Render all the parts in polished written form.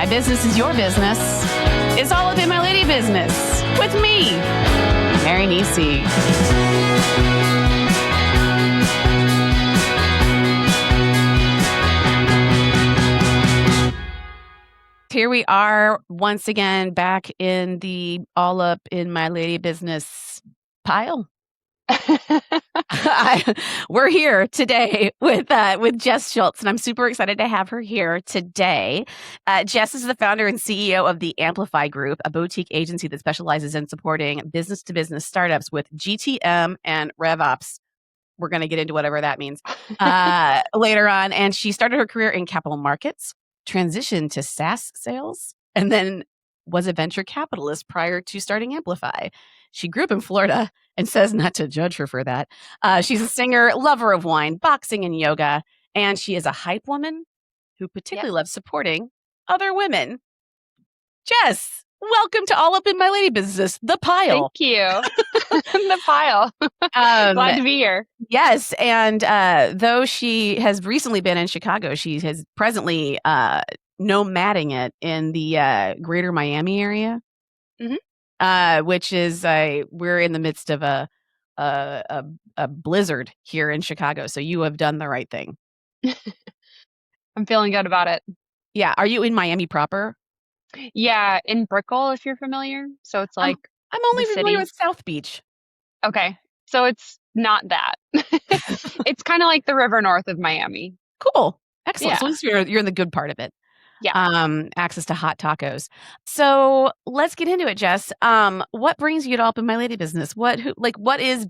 My business is your business. It's all up in my lady business with me, Mary Nisi. Here we are once again back in the all up in my lady business pile. We're here today with Jess Schultz, and I'm super excited to have her here today. Jess is the founder and CEO of the Amplify Group, a boutique agency that specializes in supporting business-to-business startups with GTM and RevOps. We're going to get into whatever that means later on. And she started her career in capital markets, transitioned to SaaS sales, and then was a venture capitalist prior to starting Amplify. She grew up in Florida and says not to judge her for that. She's a singer, lover of wine, boxing, and yoga. And she is a hype woman who particularly loves supporting other women. Jess, welcome to All Up in My Lady Business, the pile. Thank you. The pile. Glad to be here. Yes. And though she has recently been in Chicago, she has presently nomading it in the greater Miami area. Mm-hmm. Which is we're in the midst of a blizzard here in Chicago. So you have done the right thing. I'm feeling good about it. Yeah. Are you in Miami proper? Yeah, in Brickell, if you're familiar. So it's like I'm only familiar with South Beach. Okay. So it's not that. It's kind of like the river north of Miami. Cool. Excellent. Yeah. So at least you're in the good part of it. Yeah. Access to hot tacos. So let's get into it, Jess. What brings you to All Up in My Lady Business? What is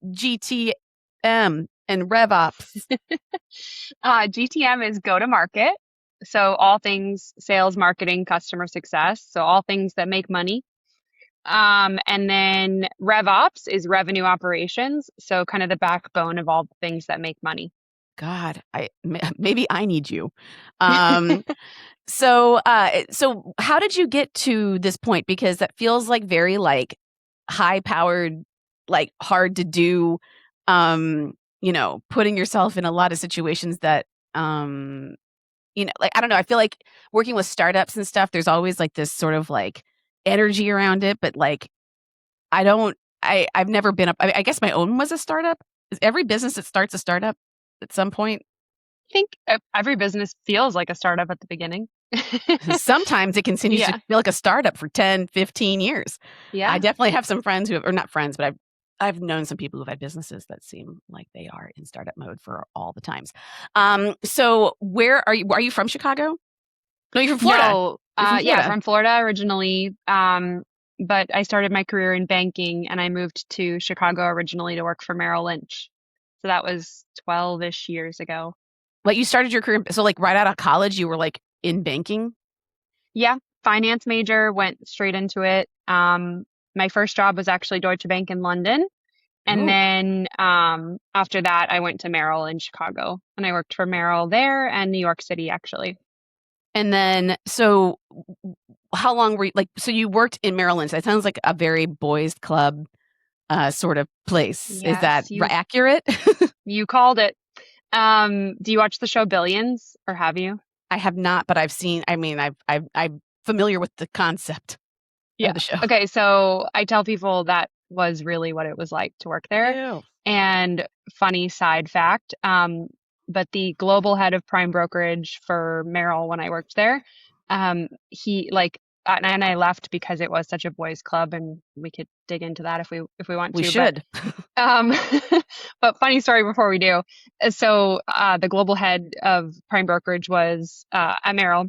GTM and RevOps? GTM is go to market. So all things sales, marketing, customer success. So all things that make money. And then RevOps is revenue operations. So kind of the backbone of all the things that make money. God, maybe I need you. So how did you get to this point? Because that feels like very like high powered, like hard to do, putting yourself in a lot of situations that, like, I don't know. I feel like working with startups and stuff, there's always like this sort of like energy around it. But like, I've never been I guess my own was a startup. Is every business that starts a startup at some point? I think every business feels like a startup at the beginning. Sometimes it continues to feel like a startup for 10, 15 years. Yeah. I definitely have some friends who have, or not friends, but I've known some people who've had businesses that seem like they are in startup mode for all the times. So where are you? Are you from Chicago? No, you're from Florida. No, yeah, from Florida originally. But I started my career in banking and I moved to Chicago originally to work for Merrill Lynch. So that was 12-ish years ago. Like you started your career, so like right out of college, you were like in banking? Yeah, finance major, went straight into it. My first job was actually Deutsche Bank in London. And then after that, I went to Merrill in Chicago. And I worked for Merrill there and New York City, actually. And then, so how long were you, like, so you worked in Merrill Lynch. That sounds like a very boys club sort of place. Yes, is that accurate? You called it. Do you watch the show Billions, or have you? I have not, but I've seen. I mean, I'm familiar with the concept of the show. Okay, so I tell people that was really what it was like to work there. Ew. And funny side fact, but the global head of prime brokerage for Merrill when I worked there, he like. And I left because it was such a boys' club, and we could dig into that if we want to. We should. But funny story before we do. So the global head of prime brokerage was at Merrill.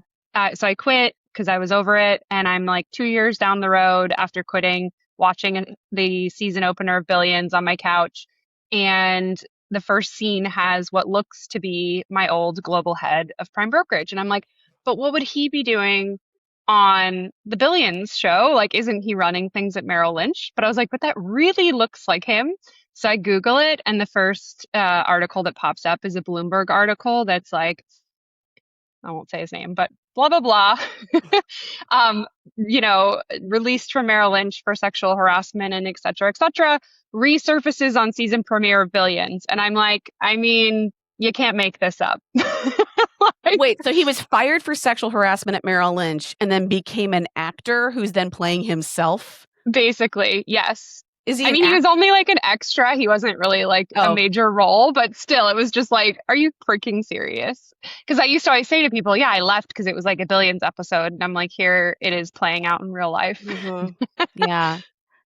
So I quit because I was over it, and I'm like 2 years down the road after quitting, watching the season opener of Billions on my couch, and the first scene has what looks to be my old global head of prime brokerage, and I'm like, but what would he be doing on the Billions show? Like, isn't he running things at Merrill Lynch? But I was like, but that really looks like him. So I Google it, and the first article that pops up is a Bloomberg article that's like, I won't say his name, but blah, blah, blah, released from Merrill Lynch for sexual harassment and et cetera, resurfaces on season premiere of Billions. And I'm like, I mean, You can't make this up. Like, Wait, so he was fired for sexual harassment at Merrill Lynch and then became an actor who's then playing himself? basically, yes. Is he I an mean, he act? was only like an extra. He wasn't really like a Oh, major role, but still, it was just like, are you freaking serious? Because I used to always say to people, yeah, I left because it was like a Billions episode. And I'm like, here it is playing out in real life. hmm yeah.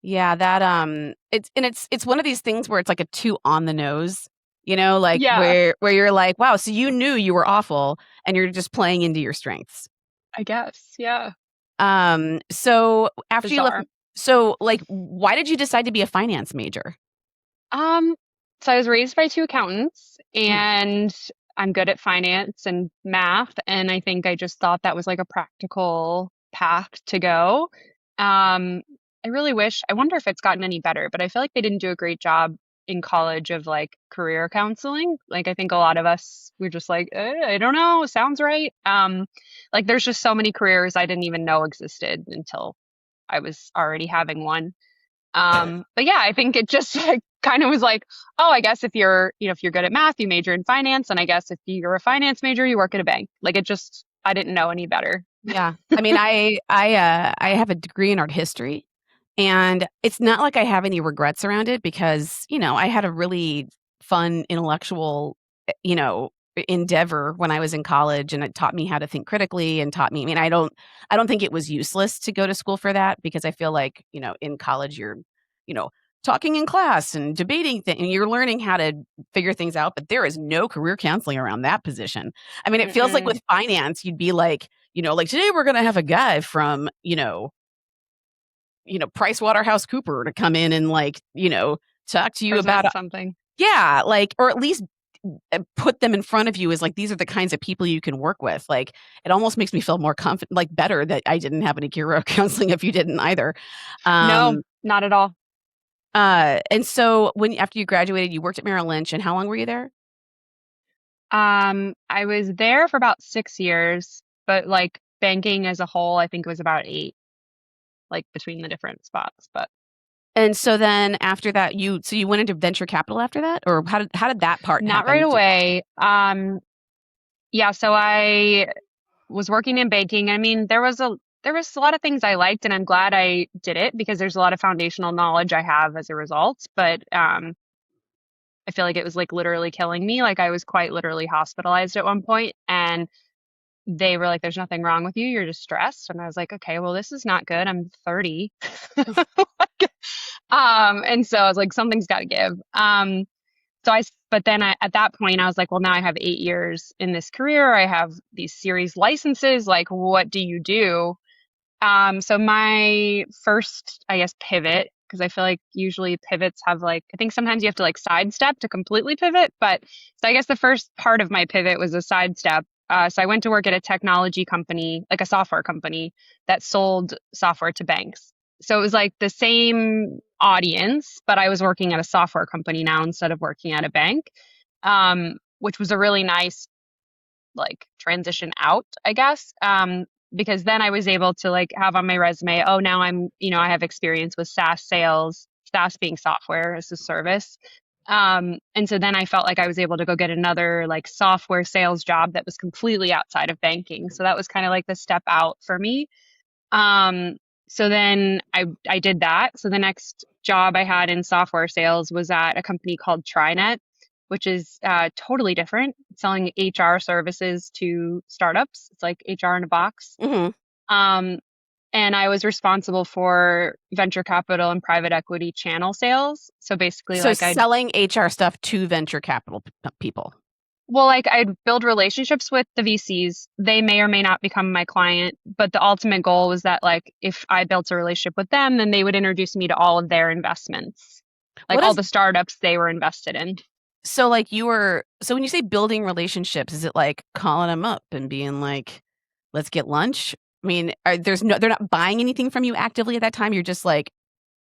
Yeah, that it's one of these things where it's like a too on the nose, like Yeah, where you're like, wow, so you knew you were awful and you're just playing into your strengths. I guess. Yeah. So after you left, Bizarre. so like, why did you decide to be a finance major? Um, so I was raised by two accountants Mm. and I'm good at finance and math. And I think I just thought that was like a practical path to go. Um, I really wish, I wonder if it's gotten any better, but I feel like they didn't do a great job in college of like career counseling. Like I think a lot of us we're just like, I don't know, sounds right. Like there's just so many careers I didn't even know existed until I was already having one. But yeah, I think it just like, kind of was like, oh, I guess if you're, if you're good at math, you major in finance, and I guess if you're a finance major, you work at a bank. Like it just, I didn't know any better. Yeah. I mean, I have a degree in art history, and it's not like I have any regrets around it because, I had a really fun intellectual, endeavor when I was in college, and it taught me how to think critically and taught me, I mean, I don't think it was useless to go to school for that because I feel like, in college you're, you know, talking in class and debating things and you're learning how to figure things out, but there is no career counseling around that position. I mean, it feels like Mm-mm. with finance, you'd be like, like today we're going to have a guy from, Price Waterhouse Cooper to come in and like, talk to you about, Present something. yeah, like, or at least put them in front of you as like, these are the kinds of people you can work with. Like, it almost makes me feel more confident, like better that I didn't have any career counseling if you didn't either. No, Um, not at all. and so after you graduated, you worked at Merrill Lynch, and how long were you there? I was there for about 6 years, but like banking as a whole, I think it was about 8, like between the different spots. But And so then after that, you went into venture capital after that, or how did that part not right happen? away. Yeah, so I was working in banking. I mean, there was a lot of things I liked, and I'm glad I did it because there's a lot of foundational knowledge I have as a result. But I feel like it was like literally killing me. Like I was quite literally hospitalized at one point, and they were like, "There's nothing wrong with you. You're just stressed." And I was like, "Okay, well, this is not good. I'm 30." And so I was like, "Something's got to give." But then at that point, I was like, well, now I have 8 years in this career. I have these series licenses. Like, what do you do? So my first, I guess, pivot, because I feel like usually pivots have like, I think sometimes you have to like sidestep to completely pivot. But so I guess the first part of my pivot was a sidestep. So I went to work at a technology company, like a software company that sold software to banks. So it was like the same audience, but I was working at a software company now instead of working at a bank, which was a really nice like transition out, I guess. Because then I was able to like have on my resume, oh, now I have experience with SaaS sales, SaaS being software as a service. And so then I felt like I was able to go get another like software sales job that was completely outside of banking. So that was kind of like the step out for me. Um, so then I did that. So the next job I had in software sales was at a company called TriNet, which is totally different, selling HR services to startups. It's like HR in a box. Mhm. Um, and I was responsible for venture capital and private equity channel sales. So basically, So like selling HR stuff to venture capital people. I'd build relationships with the VCs. They may or may not become my client, but the ultimate goal was that like if I built a relationship with them, then they would introduce me to all of their investments, like What all is the startups they were invested in. so like so when you say building relationships, is it like calling them up and being like, let's get lunch? I mean, they're not buying anything from you actively at that time. You're just like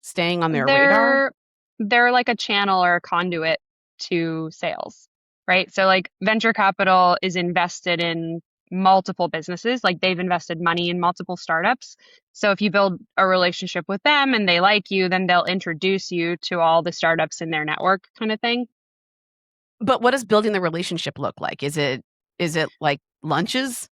staying on their radar. They're they're like a channel or a conduit to sales, right? So like venture capital is invested in multiple businesses, like they've invested money in multiple startups. So if you build a relationship with them and they like you, then they'll introduce you to all the startups in their network kind of thing. But what does building the relationship look like? Is it like lunches?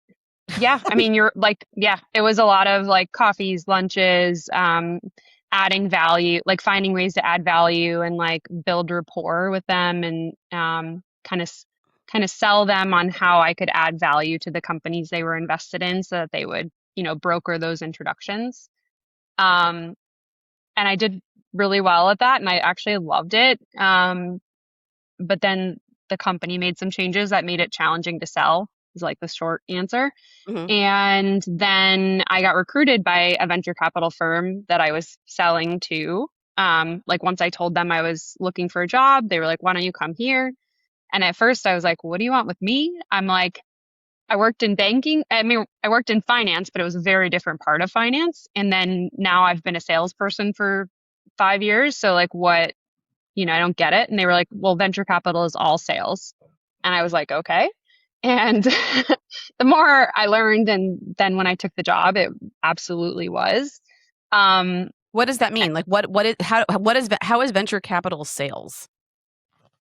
Yeah, I mean, you're like, yeah, it was a lot of like coffees, lunches, adding value, like finding ways to add value and like build rapport with them and kind of sell them on how I could add value to the companies they were invested in so that they would, broker those introductions. Um, and I did really well at that and I actually loved it. But then the company made some changes that made it challenging to sell, is like the short answer. Mhm. And then I got recruited by a venture capital firm that I was selling to. Like once I told them I was looking for a job, they were like, why don't you come here? And at first I was like, what do you want with me? I'm like, I worked in banking. I mean, I worked in finance, but it was a very different part of finance. And then now I've been a salesperson for 5 years. So like what, I don't get it. And they were like, well, venture capital is all sales. And I was like, okay. And the more I learned, and then when I took the job, it absolutely was. Um, What does that mean? Like how is venture capital sales?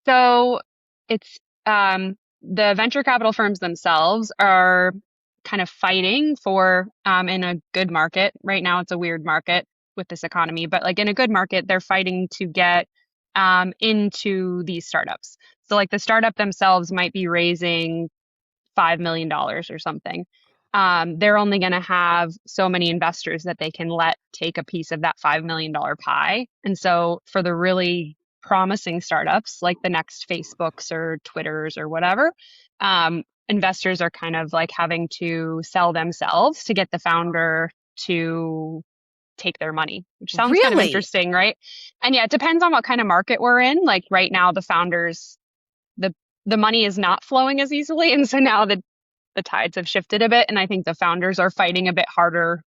so it's the venture capital firms themselves are kind of fighting for in a good market. Right now, it's a weird market with this economy, but like in a good market, they're fighting to get into these startups. So like the startup themselves might be raising $5 million or something. They're only going to have so many investors that they can let take a piece of that $5 million pie. And so for the really promising startups, like the next Facebooks or Twitters or whatever, investors are kind of like having to sell themselves to get the founder to take their money, which sounds kind of Really? interesting, right? And yeah, it depends on what kind of market we're in. Like right now, the founders, the the money is not flowing as easily, and so now the tides have shifted a bit, and I think the founders are fighting a bit harder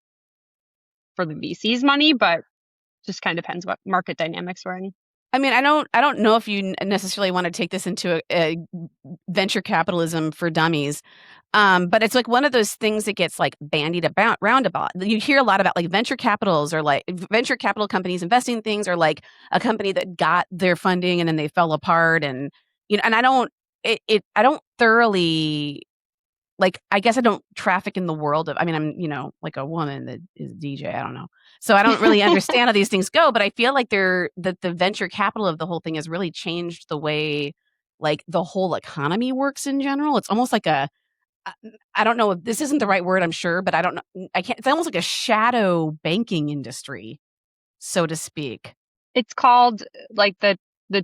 for the VC's money, but just kind of depends what market dynamics we're in. I mean, I don't know if you necessarily want to take this into a venture capitalism for dummies. But it's like one of those things that gets like bandied about roundabout. You hear a lot about like venture capitals or like venture capital companies investing in things or like a company that got their funding and then they fell apart and and I don't thoroughly like, I guess I don't traffic in the world of I mean, I'm, like a woman that is a DJ, I don't know. So I don't really understand how these things go, but I feel like that the venture capital of the whole thing has really changed the way, like, the whole economy works in general. It's almost like I I don't know if this isn't the right word, I'm sure, but I don't know I can't it's almost like a shadow banking industry, so to speak. It's called like the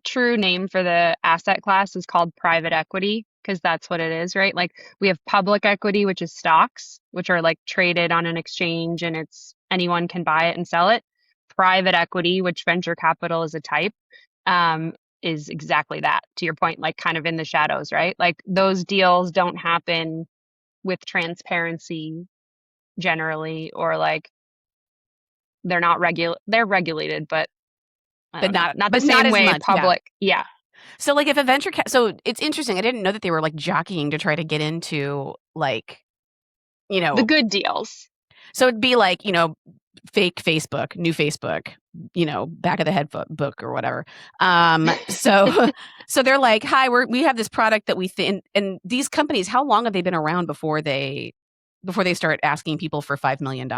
true name for the asset class is called private equity because that's what it is, right? Like we have public equity, which is stocks, which are like traded on an exchange and it's anyone can buy it and sell it. Private equity, which venture capital is a type, is exactly that. To your point, like kind of in the shadows, right? Like those deals don't happen with transparency generally, or like they're regulated, but I But don't know, not not the but not same as way much, yeah. public. Yeah. So, like, if a so it's interesting, I didn't know that they were, like, jockeying to try to get into, like, you The know good deals. so it'd be like, fake Facebook, new Facebook, back of the head book or whatever. So so they're like, "Hi, we have this product that we think," and these companies, how long have they been around before they start asking people for $5 million?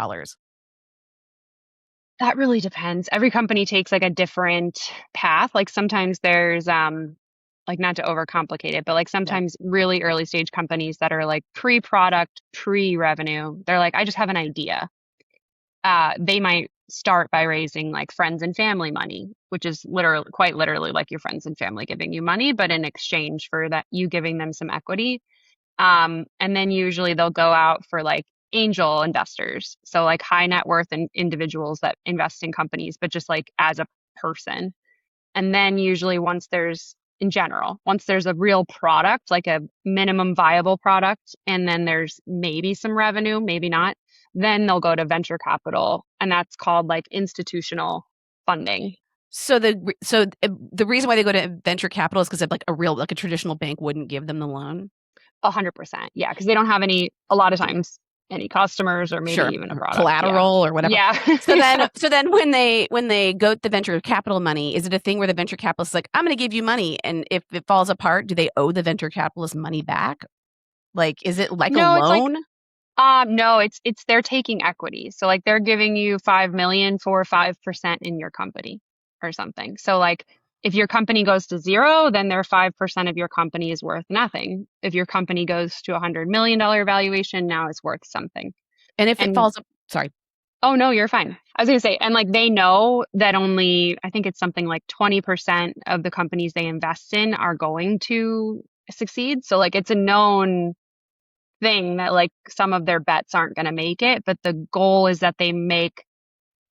That really depends. Every company takes like a different path. Like sometimes there's like not to overcomplicate it, but like Yeah. sometimes really early stage companies that are like pre-product, pre-revenue, they're like, I just have an idea. They might start by raising like friends and family money, which is literally quite literally like your friends and family giving you money, but in exchange for that you giving them some equity. And then usually they'll go out for like angel investors. So like high net worth and individuals that invest in companies, but just like as a person. And then usually once there's a real product, like a minimum viable product, and then there's maybe some revenue, maybe not, then they'll go to venture capital. And that's called like institutional funding. The reason why they go to venture capital is because like a traditional bank wouldn't give them the loan? 100%. Yeah. Cause they don't have a lot of times any customers or maybe Sure. even a product. Collateral or whatever. Yeah. So then when they go to the venture capital money, is it a thing where the venture capitalist is like, I'm going to give you money, and if it falls apart, do they owe the venture capitalist money back? Like, is it like a No, it's like, loan? no, it's they're taking equity. So like they're giving you 5 million for 5% in your company or something. So like if your company goes to zero, then their 5% of your company is worth nothing. If your company goes to $100 million valuation, now it's worth something. And if it And falls up, sorry. oh no, you're fine. I was gonna say, and like they know that only, I think it's something like 20% of the companies they invest in are going to succeed. So like it's a known thing that like some of their bets aren't going to make it, but the goal is that they make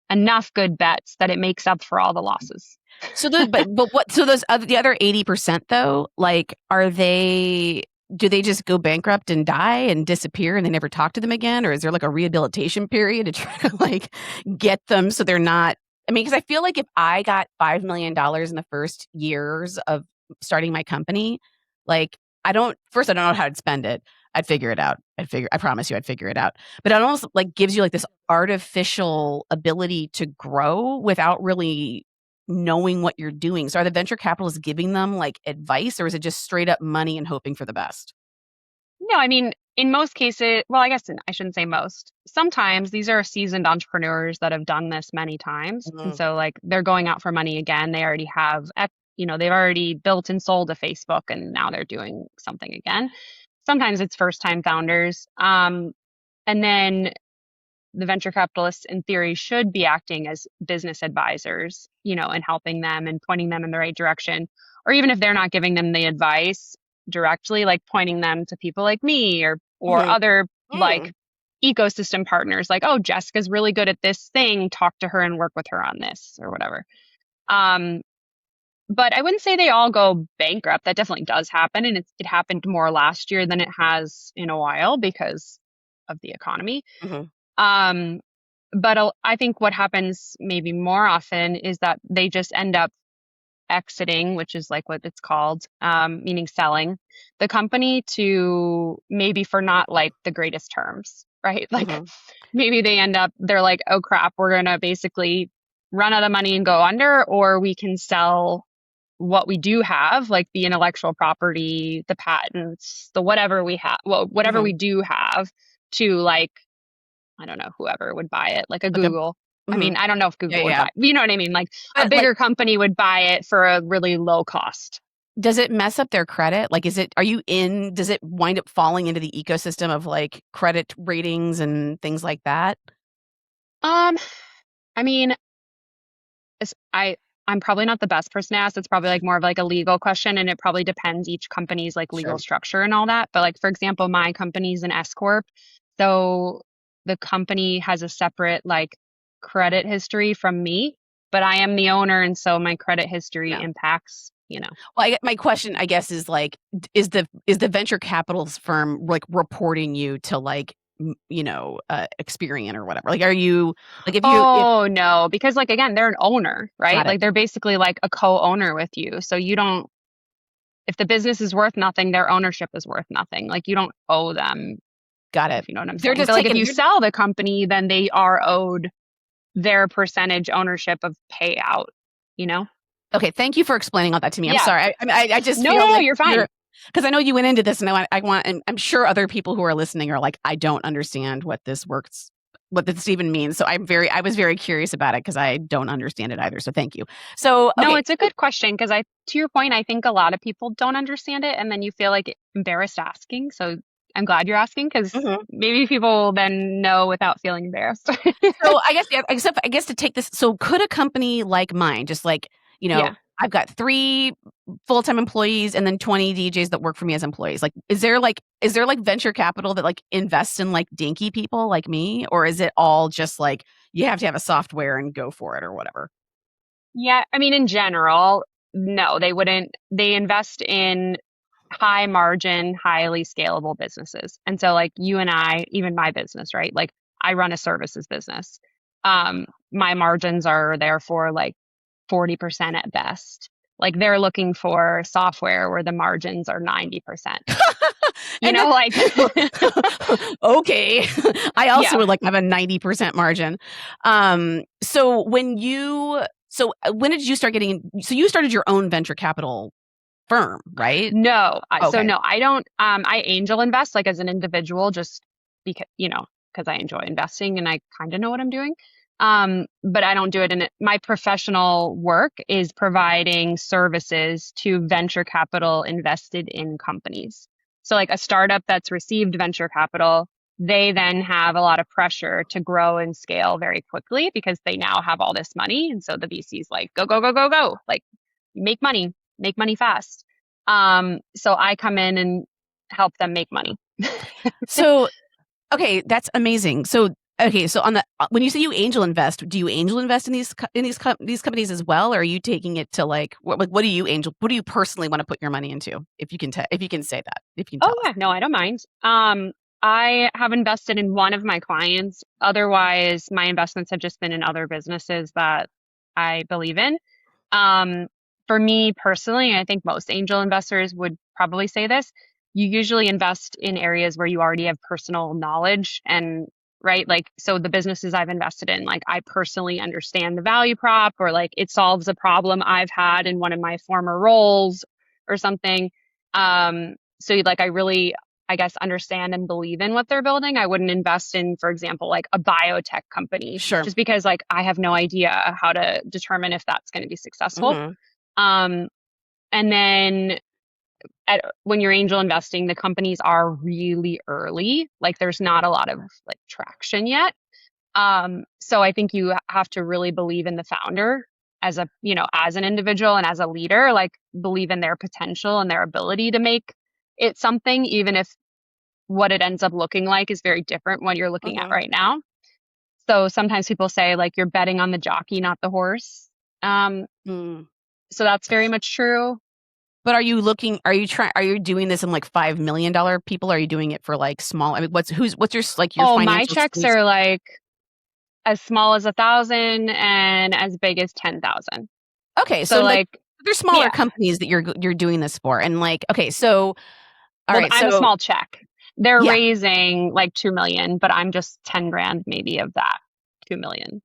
enough good bets that it makes up for all the losses. So but what? So the other 80% though, like, do they just go bankrupt and die and disappear and they never talk to them again, or is there like a rehabilitation period to try to like get them so they're not? I mean, because I feel like if I got $5 million in the first years of starting my company, like I don't know how to spend it. I'd figure it out. I promise you I'd figure it out. But it almost like gives you like this artificial ability to grow without really knowing what you're doing. So are the venture capitalists giving them like advice, or is it just straight up money and hoping for the best? No, I mean, in most cases, well, I guess I shouldn't say most. Sometimes these are seasoned entrepreneurs that have done this many times. And Mhm. so like they're going out for money again. They already have, they've already built and sold a Facebook and now they're doing something again. Sometimes it's first time founders. And then the venture capitalists in theory should be acting as business advisors, and helping them and pointing them in the right direction. Or even if they're not giving them the advice directly, like pointing them to people like me or Mhm. other like Mm. ecosystem partners, like, oh, Jessica's really good at this thing, talk to her and work with her on this or whatever. But I wouldn't say they all go bankrupt. That definitely does happen. And it happened more last year than it has in a while because of the economy. Mhm. Um, but I think what happens maybe more often is that they just end up exiting, which is like what it's called, meaning selling the company to maybe for not like the greatest terms, right? Like Mhm. maybe they're like, oh crap, we're going to basically run out of money and go under, or we can sell what we do have, like the intellectual property, the patents, the whatever we have, well, whatever we Mhm. do have to like, I don't know, whoever would buy it, like a Okay. Google. I Mhm. mean, I don't know if Yeah, Google would yeah. buy it. You know what I mean? Like a But like, bigger company would buy it for a really low cost. does it mess up their credit? Like, does it wind up falling into the ecosystem of like credit ratings and things like that? Um, I mean, it's- I I'm probably not the best person to ask. It's probably like more of like a legal question, and it probably depends each company's like legal Sure. structure and all that. But like for example, my company's an S corp, so the company has a separate like credit history from me, but I am the owner, and so my credit history Yeah. impacts. Well, my question, I guess, is like, is the venture capitalist firm like reporting you to like, Experian or whatever? Like, are you like if Oh no, because like again, they're an owner, right? got it, Like they're basically like a co-owner with you. So you don't, if the business is worth nothing, their ownership is worth nothing. Like you don't owe them, got it. if you know what I'm They're saying. just But like if taking. you sell the company, then they are owed their percentage ownership of payout, you know? Okay, thank you for explaining all that to me. I'm Yeah. sorry. I just No, feel no, no, like you're fine. because I know you went into this, and and I'm sure other people who are listening are like, I don't understand what this even means. So I was very curious about it because I don't understand it either. So thank you. So No, okay, it's a good question because to your point, I think a lot of people don't understand it and then you feel like embarrassed asking. So I'm glad you're asking because mhm. maybe people will then know without feeling embarrassed. So I guess, yeah, except I guess to take this, so could a company like mine, just like, Yeah. I've got 3 full-time employees and then 20 DJs that work for me as employees. Like, is there like venture capital that like invests in like dinky people like me? Or is it all just like you have to have a software and go for it or whatever? Yeah. I mean, in general, no, they wouldn't. They invest in high margin, highly scalable businesses. And so, like you and I, even my business, right? Like I run a services business. My margins are therefore like 40% at best. Like they're looking for software where the margins are 90%. You And know, like, okay. I also yeah. would like to have a 90% margin. So when did you start getting, so you started your own venture capital firm, right? No. So Okay. no, I don't, I angel invest like as an individual, just because, because I enjoy investing and I kind of know what I'm doing. But I don't do it in it. My professional work is providing services to venture capital invested in companies. So like a startup that's received venture capital, they then have a lot of pressure to grow and scale very quickly because they now have all this money. And so the VC's like, go, go, go, go, go, like make money fast. So I come in and help them make money. So, okay, that's amazing. So, okay, so on the when you say you angel invest, do you angel invest in these companies as well, or are you taking it to like what do you angel? What do you personally want to put your money into? If you can if you can say that, if you can Oh tell us. yeah, no, I don't mind. I have invested in one of my clients. Otherwise, my investments have just been in other businesses that I believe in. Um, for me personally, I think most angel investors would probably say this. You usually invest in areas where you already have personal knowledge and right, like so the businesses I've invested in, like I personally understand the value prop or like it solves a problem I've had in one of my former roles or something. So like I really I guess understand and believe in what they're building. I wouldn't invest in, for example, like a biotech company Sure. just because like I have no idea how to determine if that's going to be successful. Hmm. Um, and then when you're angel investing, the companies are really early. Like there's not a lot of like traction yet. So I think you have to really believe in the founder as a, as an individual and as a leader, like believe in their potential and their ability to make it something, even if what it ends up looking like is very different what you're looking at Hmm. right now. So sometimes people say like you're betting on the jockey, not the horse. Um, Mm. so that's very much true. But are you looking? Are you doing this in like $5 million people? Are you doing it for like small? I mean, what's your like your Oh, my financial checks sweet? are like as small as 1,000 and as big as 10,000. Okay, so So like like, they're smaller yeah, companies that you're doing this for, and like okay, so all well, right, I'm a so small check. They're yeah, raising like 2 million, but I'm just 10 grand maybe of that 2 million.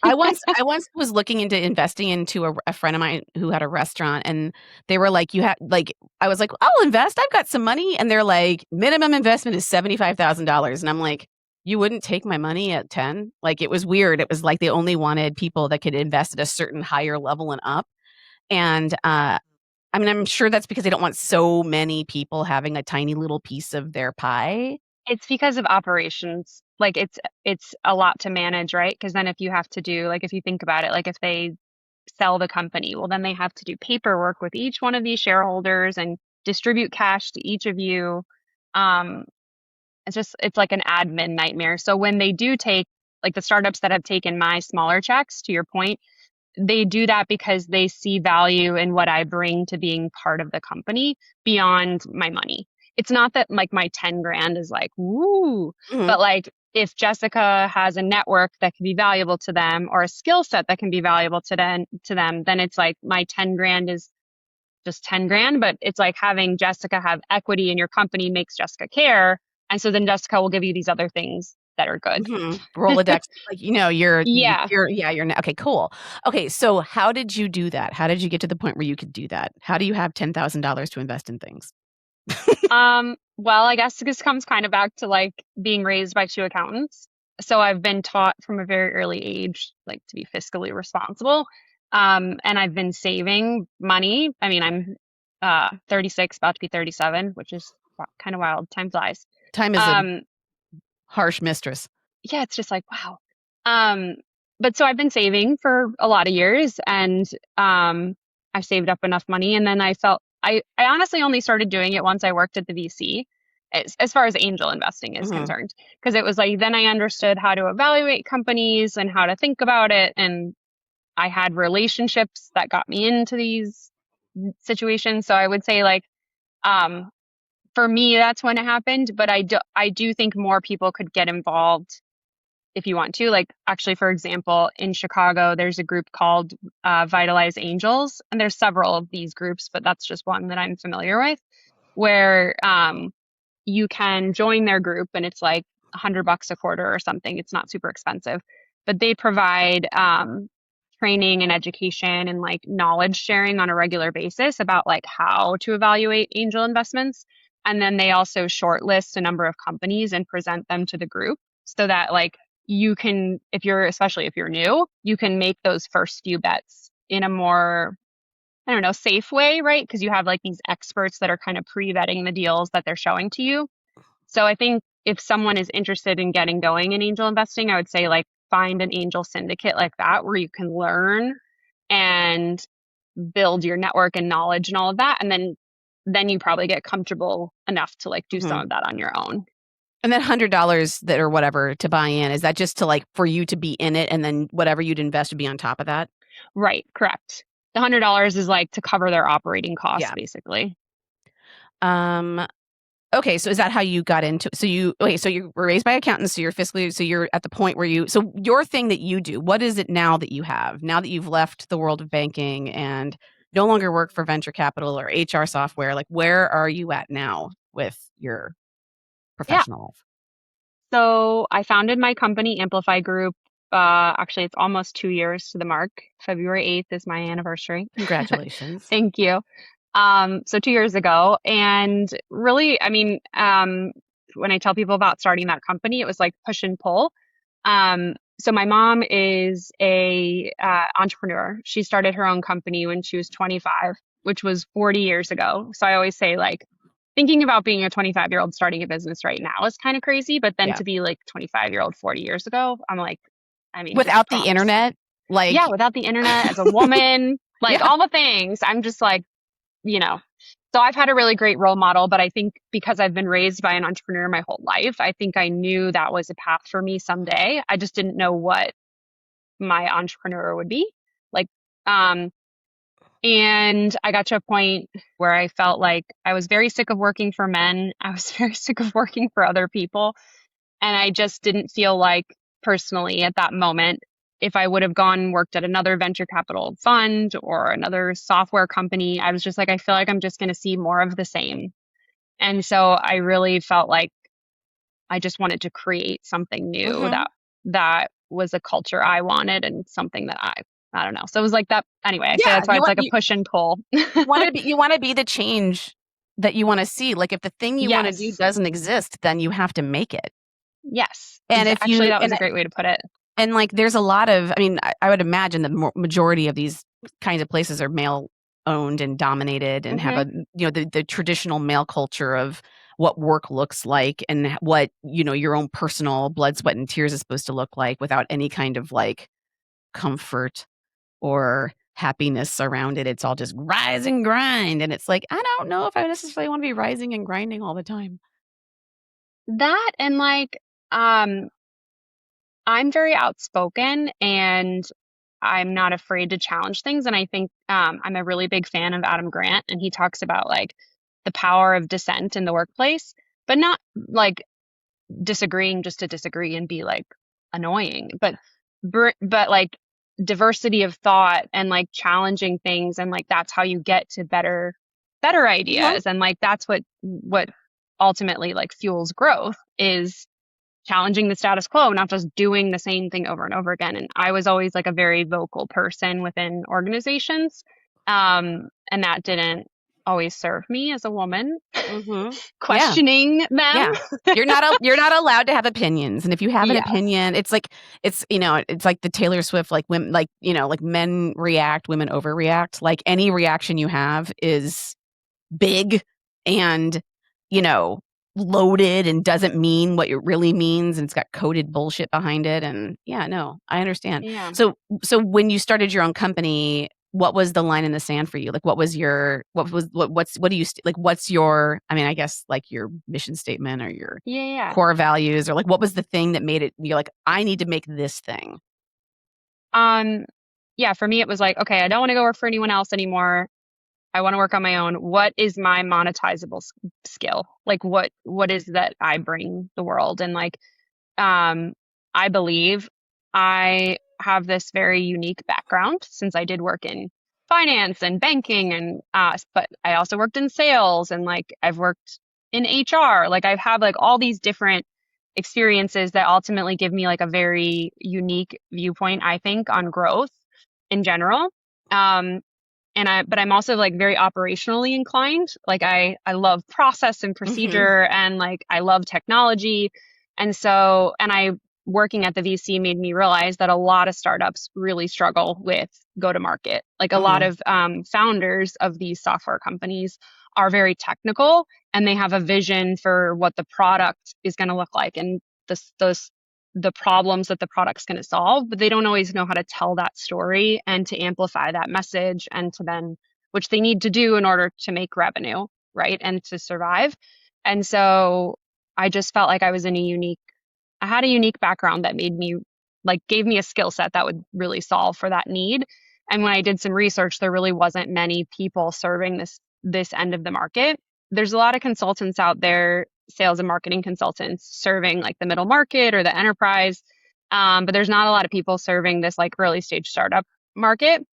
I once was looking into investing into a friend of mine who had a restaurant, and they were like, "You have like," I was like, "I'll invest. I've got some money," and they're like, "Minimum investment is $75,000," and I'm like, "You wouldn't take my money at 10?" Like it was weird. It was like they only wanted people that could invest at a certain higher level and up, and I mean, I'm sure that's because they don't want so many people having a tiny little piece of their pie. It's because of operations. Like it's a lot to manage, right? Because then if you have to do like if you think about it, like if they sell the company, well then they have to do paperwork with each one of these shareholders and distribute cash to each of you. Um, it's like an admin nightmare. So when they do take like the startups that have taken my smaller checks, to your point, they do that because they see value in what I bring to being part of the company beyond my money. It's not that like my 10 grand is like, woo, Mhm. but like if Jessica has a network that can be valuable to them or a skill set that can be valuable to them, then it's like my 10 grand is just 10 grand, but it's like having Jessica have equity in your company makes Jessica care. And so then Jessica will give you these other things that are good. Mhm. Rolodex, like, Yeah. okay, cool. Okay, so how did you do that? How did you get to the point where you could do that? How do you have $10,000 to invest in things? Well, I guess this comes kind of back to like being raised by two accountants. So I've been taught from a very early age, like to be fiscally responsible. And I've been saving money. I mean, I'm 36, about to be 37, which is kind of wild. Time flies. Time is a Um, harsh mistress. yeah, it's just like, wow. Um, but so I've been saving for a lot of years and I've saved up enough money. And then I honestly only started doing it once I worked at the VC as far as angel investing is Mhm. concerned. Because it was like, then I understood how to evaluate companies and how to think about it. And I had relationships that got me into these situations. So I would say like, um, for me, that's when it happened. But I do think more people could get involved if you want to. Like, actually, for example, in Chicago, there's a group called Vitalize Angels, and there's several of these groups, but that's just one that I'm familiar with, where you can join their group, and it's like $100 a quarter or something. It's not super expensive, but they provide training and education and like knowledge sharing on a regular basis about like how to evaluate angel investments. And then they also shortlist a number of companies and present them to the group so that like you can, especially if you're new, you can make those first few bets in a more, I don't know, safe way, right? Because you have like these experts that are kind of pre-vetting the deals that they're showing to you. So I think if someone is interested in getting going in angel investing, I would say like find an angel syndicate like that where you can learn and build your network and knowledge and all of that. And then you probably get comfortable enough to like do some of that on your own. And then $100 that or whatever to buy in, is that just to like for you to be in it, and then whatever you'd invest would be on top of that? Right, correct. The $100 is like to cover their operating costs, basically. Okay, so is that how you got into? So you were raised by accountants, so you're at the point where so your thing that you do, what is it now that you have? Now that you've left the world of banking and no longer work for venture capital or HR software, like where are you at now with your Yeah. professional life? So I founded my company, Amplify Group. Actually, it's almost 2 years to the mark. February 8th is my anniversary. Congratulations. Thank you. So 2 years ago, and really, I mean, when I tell people about starting that company, it was like push and pull. So my mom is a entrepreneur. She started her own company when she was 25, which was 40 years ago. So I always say like thinking about being a 25-year-old starting a business right now is kind of crazy, but then to be like 25-year-old 40 years ago, I'm like, I mean, without the internet, like yeah, without the internet, as a woman, like all the things, I'm just like, so I've had a really great role model, but I think because I've been raised by an entrepreneur my whole life, I think I knew that was a path for me someday. I just didn't know what my entrepreneur would be like. And I got to a point where I felt like I was very sick of working for men. I was very sick of working for other people. And I just didn't feel like personally at that moment, if I would have gone and worked at another venture capital fund or another software company, I was just like, I feel like I'm just going to see more of the same. And so I really felt like I just wanted to create something new that was a culture I wanted and something that I don't know. So it was like that. Anyway, I say that's why it's like a push and pull. You want to be the change that you want to see. Like if the thing you want to do doesn't exist, then you have to make it. Yes. And if actually, that was a great way to put it. And like, there's a lot of, I mean, I would imagine the majority of these kinds of places are male owned and dominated and have the traditional male culture of what work looks like and what, your own personal blood, sweat, and tears is supposed to look like without any kind of like comfort or happiness around it. It's all just rise and grind. And it's like, I don't know if I necessarily want to be rising and grinding all the time. That and like, I'm very outspoken and I'm not afraid to challenge things. And I think I'm a really big fan of Adam Grant, and he talks about like the power of dissent in the workplace, but not like disagreeing just to disagree and be like annoying, but like diversity of thought and like challenging things, and like that's how you get to better ideas, and like that's what ultimately like fuels growth is challenging the status quo, not just doing the same thing over and over again. And I was always like a very vocal person within organizations. And that didn't always serve me as a woman, questioning them. Yeah. You're not allowed to have opinions. And if you have an opinion, it's like the Taylor Swift, like women, like, like men react, women overreact. Like any reaction you have is big and, loaded and doesn't mean what it really means, and it's got coded bullshit behind it. And I understand. Yeah. So when you started your own company, what was the line in the sand for you? Like, what's your, I mean, I guess like your mission statement or your core values, or like, what was the thing that made it, you're like, I need to make this thing? Yeah, for me, it was like, okay, I don't want to go work for anyone else anymore. I want to work on my own. What is my monetizable skill? Like what is that I bring the world? And like, I believe I have this very unique background since I did work in finance and banking and, but I also worked in sales, and like I've worked in HR. Like I have like all these different experiences that ultimately give me like a very unique viewpoint, I think, on growth in general. Um, but I'm also like very operationally inclined. Like I love process and Hmm. procedure and like I love technology. And I working at the VC made me realize that a lot of startups really struggle with go to market. Like a lot Hmm. of founders of these software companies are very technical and they have a vision for what the product is going to look like and those the problems that the product's going to solve, but they don't always know how to tell that story and to amplify that message and to then, which they need to do in order to make revenue, right? And to survive. And so I just felt like I had a unique background that made me like gave me a skill set that would really solve for that need. And when I did some research, there really wasn't many people serving this end of the market. There's a lot of consultants out there, sales and marketing consultants serving like the middle market or the enterprise. But there's not a lot of people serving this like early stage startup market.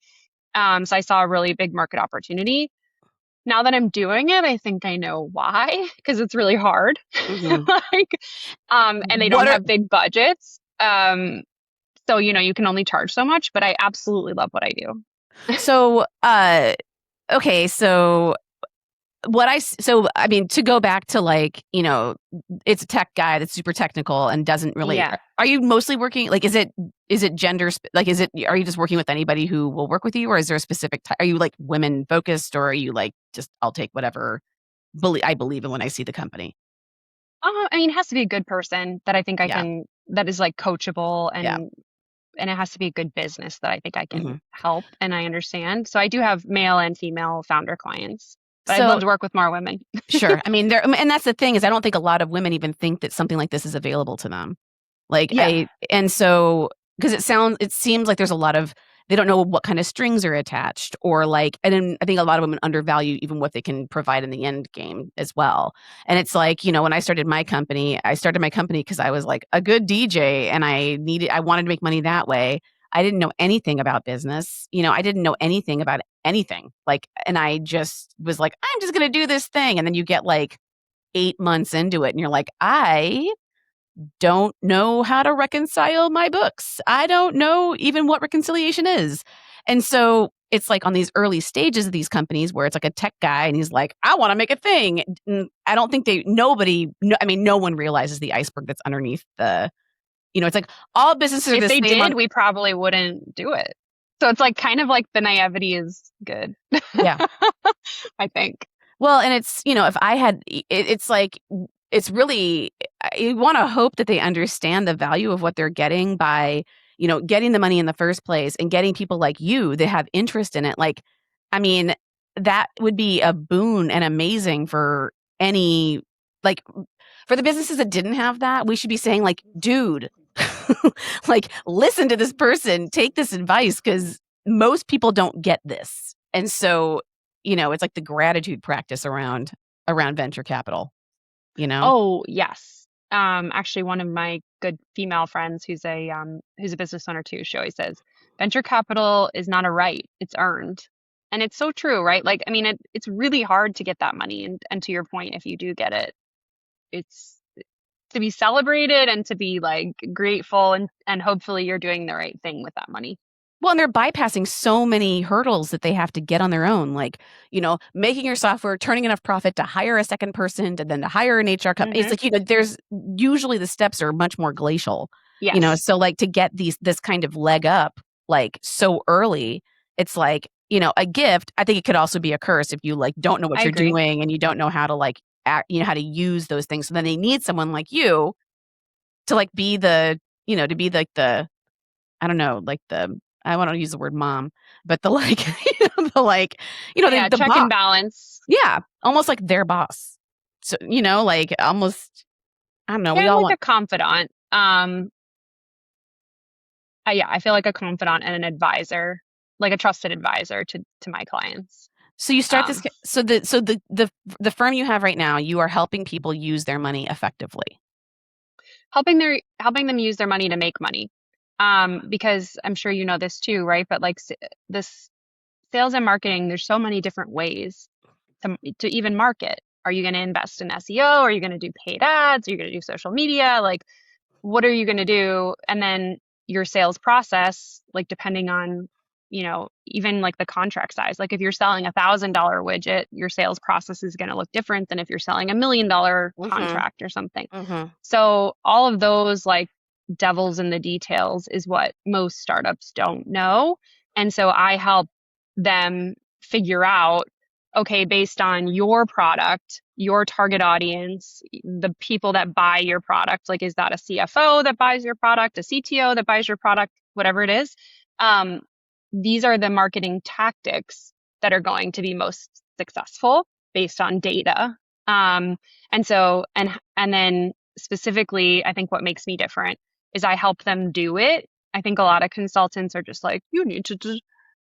So I saw a really big market opportunity. Now that I'm doing it, I think I know why, because it's really hard. Hmm. Like, and they What don't are have big budgets. So, you can only charge so much, but I absolutely love what I do. so? Okay, so I mean, to go back to like, it's a tech guy that's super technical and doesn't really. Yeah. Are you mostly working like? Is it like? Are you just working with anybody who will work with you, or is there a specific? Are you like women focused, or are you like just I'll take whatever I believe in when I see the company? I mean, it has to be a good person that I think I Yeah, can, that is like coachable yeah. and it has to be a good business that I think I can Hmm. help and I understand. So I do have male and female founder clients, but I'd love So to work with more women. sure, I mean, and that's the thing is, I don't think a lot of women even think that something like this is available to them. Like Yeah. and so because it seems like there's a lot of they don't know what kind of strings are attached or like, and then I think a lot of women undervalue even what they can provide in the end game as well. And it's like, when I started my company because I was like a good DJ and I wanted to make money that way. I didn't know anything about business. I didn't know anything about anything. Like, and I just was like, I'm just going to do this thing. And then you get like 8 months into it and you're like, I don't know how to reconcile my books. I don't know even what reconciliation is. And so it's like on these early stages of these companies where it's like a tech guy and he's like, I want to make a thing. I don't think I mean, no one realizes the iceberg that's underneath it's like all businesses are If the they same did, on, we probably wouldn't do it. So it's like kind of like the naivety is good, yeah. I think. Well, and it's, if I had, it's like, it's really, you want to hope that they understand the value of what they're getting by, getting the money in the first place and getting people like you that have interest in it. Like, I mean, that would be a boon and amazing for any, like, for the businesses that didn't have that, we should be saying, like, dude, like, listen to this person, take this advice, because most people don't get this. And so it's like the gratitude practice around venture capital, you know? Oh, yes. Actually, one of my good female friends who's a business owner too, she always says, venture capital is not a right, it's earned. And it's so true, right? Like, I mean, it's really hard to get that money. And to your point, if you do get it, it's to be celebrated and to be like grateful and hopefully you're doing the right thing with that money. Well, and they're bypassing so many hurdles that they have to get on their own, like, making your software, turning enough profit to hire a second person, to then to hire an HR company. It's Hmm. like, there's usually the steps are much more glacial, Yes, so like to get this kind of leg up, like so early, it's like, a gift. I think it could also be a curse if you like don't know what I you're agree. doing and you don't know how to like act, how to use those things. So then they need someone like you to like be to be like I don't know, like I want to use the word mom, but the like, the like, Yeah, the check boss. and balance. Yeah, almost like their boss. So, like almost, I don't know. Yeah, We I'm all like want. a confidant. Yeah, I feel like a confidant and an advisor, like a trusted advisor to my clients. So you start this. Um, So the firm you have right now, you are helping people use their money effectively. helping them use their money to make money. Because I'm sure you know this too, right? But like this sales and marketing, there's so many different ways to even market, are you going to invest in SEO? Are you going to do paid ads? Are you going to do social media? Like, what are you going to do? And then your sales process, like depending on, even like the contract size. Like if you're selling $1,000 widget, your sales process is going to look different than if you're selling $1 million Mm-hmm. contract or something. Mm-hmm. So all of those like devils in the details is what most startups don't know. And so I help them figure out, okay, based on your product, your target audience, the people that buy your product, like, is that a CFO that buys your product, a CTO that buys your product, whatever it is? These are the marketing tactics that are going to be most successful based on data. And so, and then specifically, I think what makes me different is I help them do it. I think a lot of consultants are just like, you need to do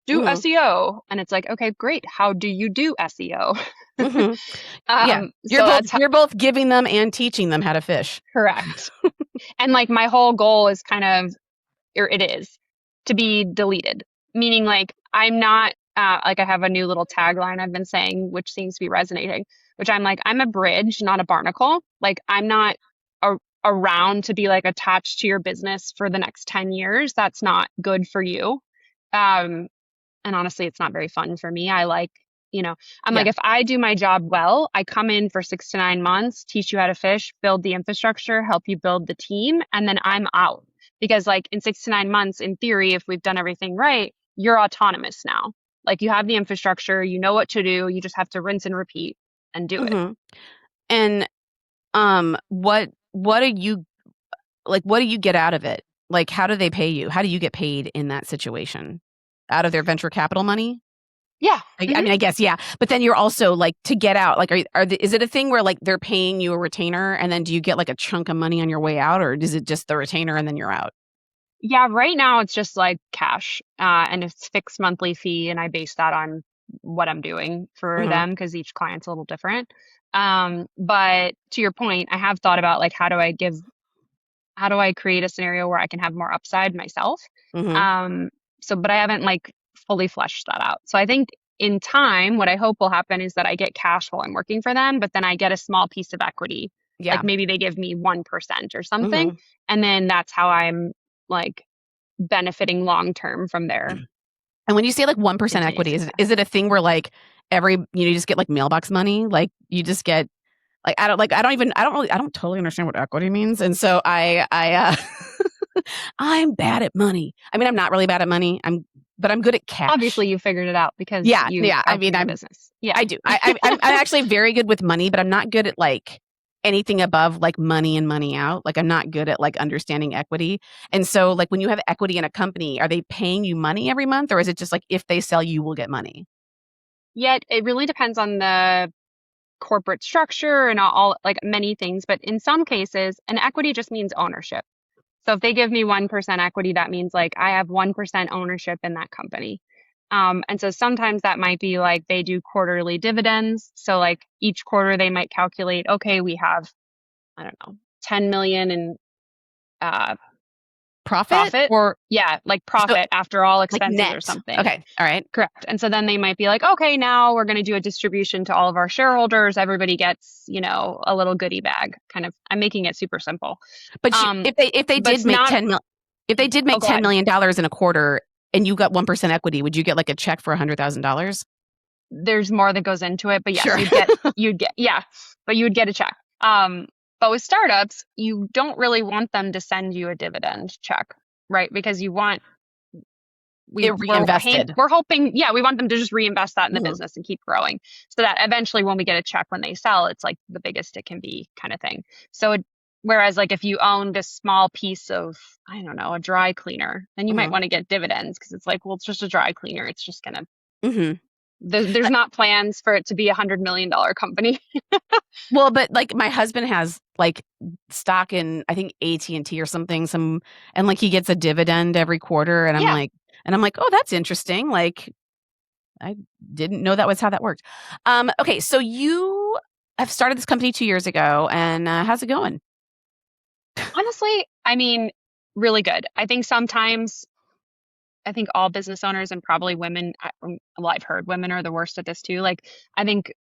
Mm-hmm. SEO. And it's like, okay, great. How do you do SEO? Mm-hmm. Yeah. So that's You're both giving them and teaching them how to fish. correct. And like my whole goal is kind of, or it is, to be deleted. Meaning like I'm not like I have a new little tagline I've been saying, which seems to be resonating, which I'm like, I'm a bridge, not a barnacle. Like I'm not around to be like attached to your business for the next 10 years. That's not good for you. And honestly, it's not very fun for me. I like, I'm like, Yeah. if I do my job well, I come in for 6 to 9 months, teach you how to fish, build the infrastructure, help you build the team, and then I'm out. Because like in 6 to 9 months, in theory, if we've done everything right, you're autonomous now. Like you have the infrastructure, you know what to do, you just have to rinse and repeat and do it. Mm-hmm. And what do you like? What do you get out of it? Like, how do they pay you? How do you get paid in that situation? Out of their venture capital money? Yeah. I mean, I guess, yeah. But then you're also like to get out. Like, is it a thing where like they're paying you a retainer, and then do you get like a chunk of money on your way out, or is it just the retainer and then you're out? Yeah, right now it's just like cash, and it's fixed monthly fee, and I base that on what I'm doing for Mm-hmm. them because each client's a little different. But to your point, I have thought about like how do I create a scenario where I can have more upside myself? Mm-hmm. Um, but I haven't like fully fleshed that out. So I think in time, what I hope will happen is that I get cash while I'm working for them, but then I get a small piece of equity. Like Yeah. maybe they give me 1% or something. Mm-hmm. And then that's how I'm like benefiting long term from their And when you say like 1% continued equity, success. is it a thing where like you just get like mailbox money? Like you just get like I don't totally understand what equity means. And so I'm bad at money. I mean, I'm not really bad at money. But I'm good at cash. Obviously, you figured it out because Yeah, you yeah. I are mean, in the business. Yeah. I do. I'm actually very good with money, but I'm not good at like anything above like money in, money out. Like I'm not good at like understanding equity. And so like when you have equity in a company, are they paying you money every month, or is it just like if they sell, you will get money? Yet it really depends on the corporate structure and all like many things. But in some cases, an equity just means ownership. So if they give me 1% equity, that means like I have 1% ownership in that company. And so sometimes that might be like they do quarterly dividends. So like each quarter they might calculate, okay, we have, I don't know, 10 million in uh, Profit profit. or Yeah, like so profit after all like expenses or net? something. Okay. All right. Correct. And so then they might be like, okay, now we're going to do a distribution to all of our shareholders. Everybody gets, a little goodie bag. Kind of, I'm making it super simple. But Um, if they but did it's make not, if they did oh, make go $10 ahead. million in a quarter and you got 1% equity, would you get like a check for $100,000? There's more that goes into it, but yes, Sure. yeah, but you would get a check. But with startups, you don't really want them to send you a dividend check, right? Because you want It reinvested. we're hoping, yeah, we want them to just reinvest that in the Mhm. business and keep growing, so that eventually when we get a check when they sell, it's like the biggest it can be kind of thing. So whereas like if you own this small piece of, I don't know, a dry cleaner, then you might Mhm. want to get dividends because it's like, well, it's just a dry cleaner. It's just gonna Mhm. there's not plans for it to be $100 million company. Well, but like my husband has like stock in I think AT&T or something and like he gets a dividend every quarter and Yeah. I'm like, "Oh, that's interesting." Like I didn't know that was how that worked. Okay, so you have started this company 2 years ago and how's it going? Honestly, I mean, really good. I think all business owners and probably women, well, I've heard women are the worst at this too. Like, I think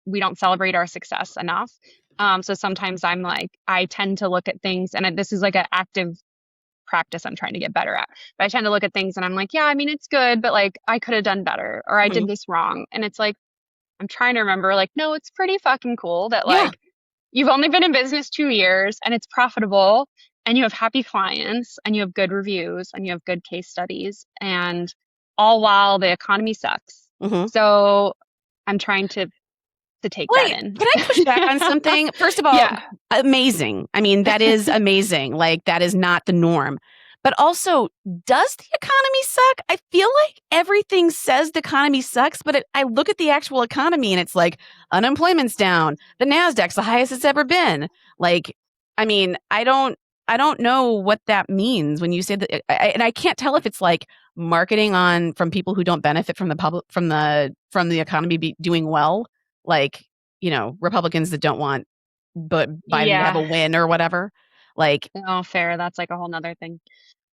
we don't celebrate our success enough. So sometimes I'm like, I tend to look at things, and this is like an active practice I'm trying to get better at. But I tend to look at things and I'm like, yeah, I mean, it's good, but like I could have done better, or I did Mhm. this wrong. And it's like, I'm trying to remember, like, no, it's pretty fucking cool that Yeah. like you've only been in business 2 years and it's profitable and you have happy clients and you have good reviews and you have good case studies, and all while the economy sucks. Mhm. So I'm trying to take that Wait, in. can I push back on something? First of all, Yeah. amazing. I mean, that is amazing. Like, that is not the norm. But also, does the economy suck? I feel like everything says the economy sucks, but I look at the actual economy and it's like unemployment's down. The Nasdaq's the highest it's ever been. Like, I mean, I don't know what that means when you say that, and I can't tell if it's like marketing on from people who don't benefit from the public from the economy doing well, like, Republicans that don't want but Biden to have a Yeah. win or whatever. Like, Oh, fair. That's like a whole nother thing.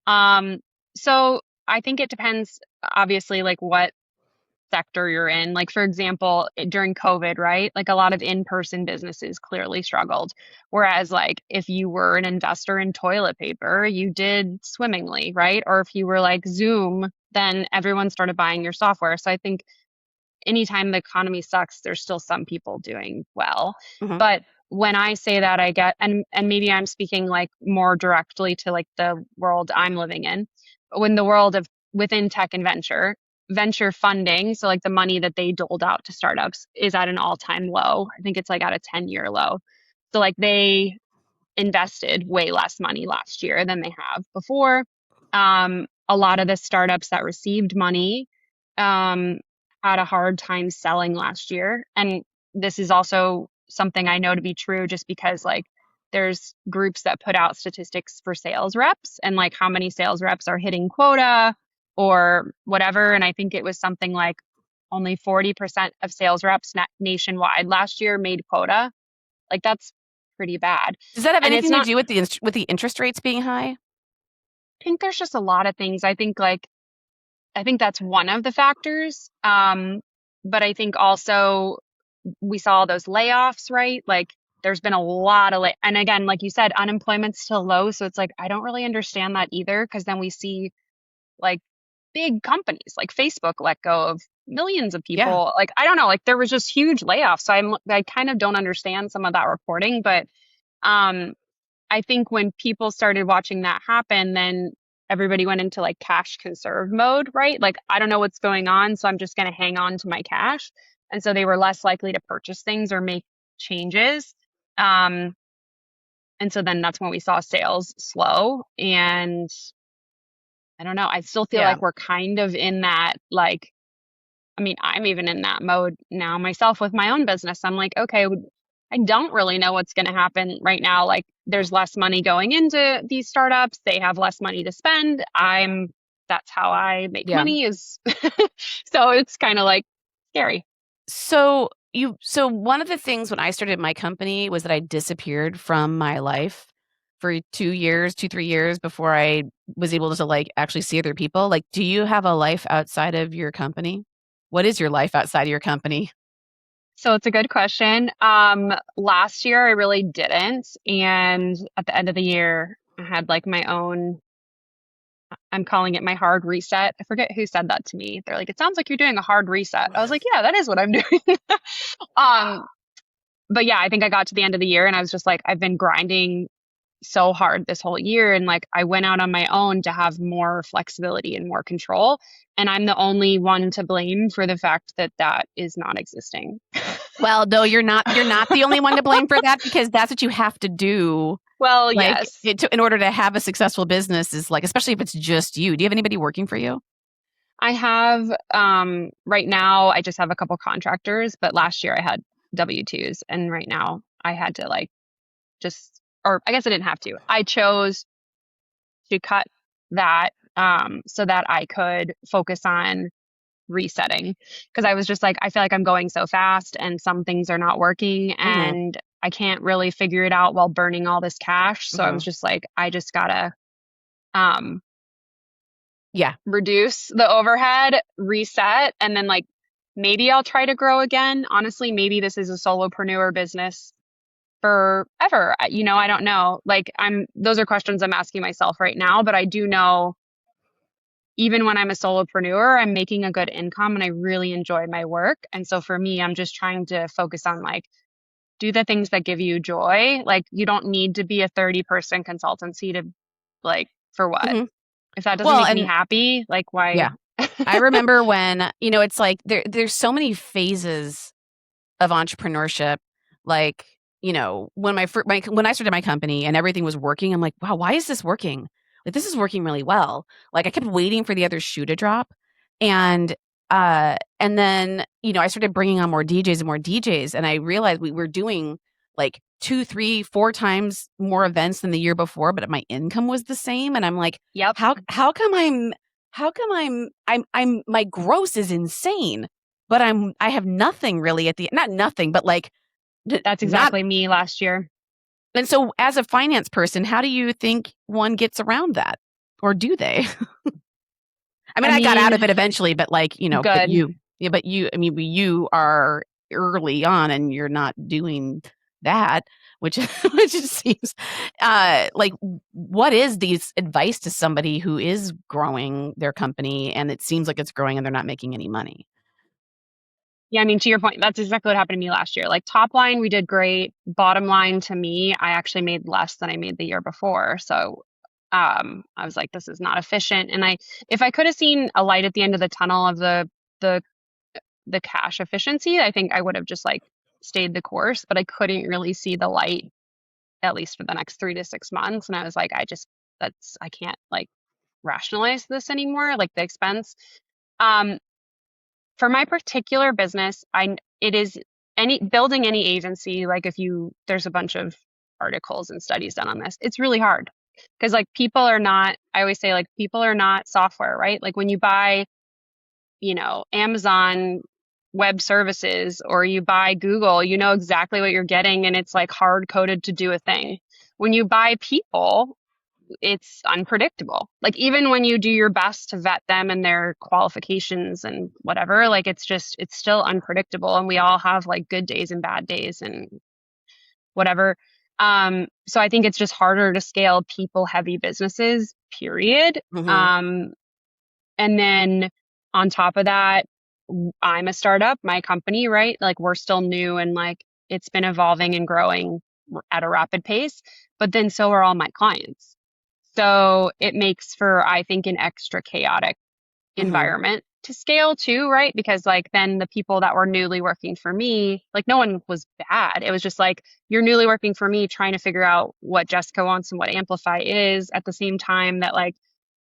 Um, so I think it depends, obviously, like what sector you're in. Like, for example, during COVID, right? Like a lot of in-person businesses clearly struggled. Whereas, like, if you were an investor in toilet paper, you did swimmingly, right? Or if you were like Zoom, then everyone started buying your software. So I think anytime the economy sucks, there's still some people doing well. mhm, But when I say that, I get, and maybe I'm speaking like more directly to like the world I'm living in, but when the world of within tech and venture funding, so like the money that they doled out to startups is at an all-time low. I think it's like at a 10-year low. So like they invested way less money last year than they have before. A lot of the startups that received money um, had a hard time selling last year. And this is also something I know to be true just because, like, there's groups that put out statistics for sales reps and like how many sales reps are hitting quota or whatever. And I think it was something like only 40% of sales reps nationwide last year made quota. Like, that's pretty bad. does that have And it's anything to not, do with the interest rates being high? I think there's just a lot of things. I think that's one of the factors. But I think also we saw those layoffs, right? Like there's been a lot of and again, like you said, unemployment's still low. So it's like, I don't really understand that either. Cause then we see like big companies like Facebook let go of millions of Yeah. people. Like, I don't know, like there was just huge layoffs. So I kind of don't understand some of that reporting, but, um, I think when people started watching that happen, then everybody went into like cash conserve mode, right? Like, I don't know what's going on, so I'm just going to hang on to my cash. And so they were less likely to purchase things or make changes. Um, and so then that's when we saw sales slow. And I don't know, I still feel Yeah. like we're kind of in that, like, I mean, I'm even in that mode now myself with my own business. I'm like, okay, I don't really know what's going to happen right now. Like, there's less money going into these startups. They have less money to spend. That's how I make Yeah. money is. So it's kind of like scary. So one of the things when I started my company was that I disappeared from my life for 2 years, 3 years before I was able to like actually see other people. Like, do you have a life outside of your company? What is your life outside of your company? So it's a good question. Last year I really didn't. And at the end of the year, I had like my own, I'm calling it my hard reset. I forget who said that to me. They're like, it sounds like you're doing a hard reset. I was like, yeah, that is what I'm doing. Um, but yeah, I think I got to the end of the year and I was just like, I've been grinding so hard this whole year. And like, I went out on my own to have more flexibility and more control. And I'm the only one to blame for the fact that that is not existing. Well, no, you're not. You're not the only one to blame for that because that's what you have to do. Well, Like, yes, in order to have a successful business is like, especially if it's just you. Do you have anybody working for you? I have, right now, I just have a couple contractors, but last year I had W-2s. And right now I had to like just, or I guess I didn't have to. I chose to cut that so that I could focus on resetting because I was just like, I feel like I'm going so fast and some things are not working Hmm. and I can't really figure it out while burning all this cash. So I Hmm. was just like, I just gotta um, Yeah. reduce the overhead, reset, and then like maybe I'll try to grow again. Honestly, maybe this is a solopreneur business forever. I don't know. Like those are questions I'm asking myself right now, but I do know even when I'm a solopreneur, I'm making a good income and I really enjoy my work. And so for me, I'm just trying to focus on like, do the things that give you joy. Like you don't need to be a 30-person consultancy to like, for what? Mhm. If that doesn't Well, make me and happy, like why? yeah, I remember when, it's like there's so many phases of entrepreneurship. Like, when when I started my company and everything was working, I'm like, wow, why is this working? Like, this is working really well. Like, I kept waiting for the other shoe to drop. And then, I started bringing on more DJs and more DJs. And I realized we were doing like 2, 3, 4 times more events than the year before, but my income was the same. And I'm like, Yep. how come my gross is insane, but I have nothing really not nothing, but like That's not. exactly me last year. And so as a finance person, how do you think one gets around that? Or do they? I mean, I I got out mean, of it eventually, but like, good. I mean, you are early on and you're not doing that, which which just seems like, what is these advice to somebody who is growing their company and it seems like it's growing and they're not making any money? Yeah, I mean, to your point, that's exactly what happened to me last year. Like top line, we did great. Bottom line to me, I actually made less than I made the year before. So I was like, this is not efficient. And if I could have seen a light at the end of the tunnel of the the cash efficiency, I think I would have just like stayed the course, but I couldn't really see the light at least for the next 3 to 6 months. And I was like, I can't like rationalize this anymore, like the expense. Um, for my particular business, it is any building any agency, like there's a bunch of articles and studies done on this. It's really hard because like I always say like people are not software, right? Like when you buy, Amazon web services or you buy Google, you know exactly what you're getting and it's like hard coded to do a thing. When you buy people, it's unpredictable. Like even when you do your best to vet them and their qualifications and whatever, like it's still unpredictable and we all have like good days and bad days and whatever. So I think it's just harder to scale people heavy businesses, period. Mm-hmm. And then on top of that, I'm a startup, my company, right? Like we're still new and like it's been evolving and growing at a rapid pace, but then so are all my clients. So it makes for, I think, an extra chaotic Mm-hmm. environment to scale too, right? Because like then the people that were newly working for me, like no one was bad. It was just like you're newly working for me trying to figure out what Jessica wants and what Amplify is at the same time that like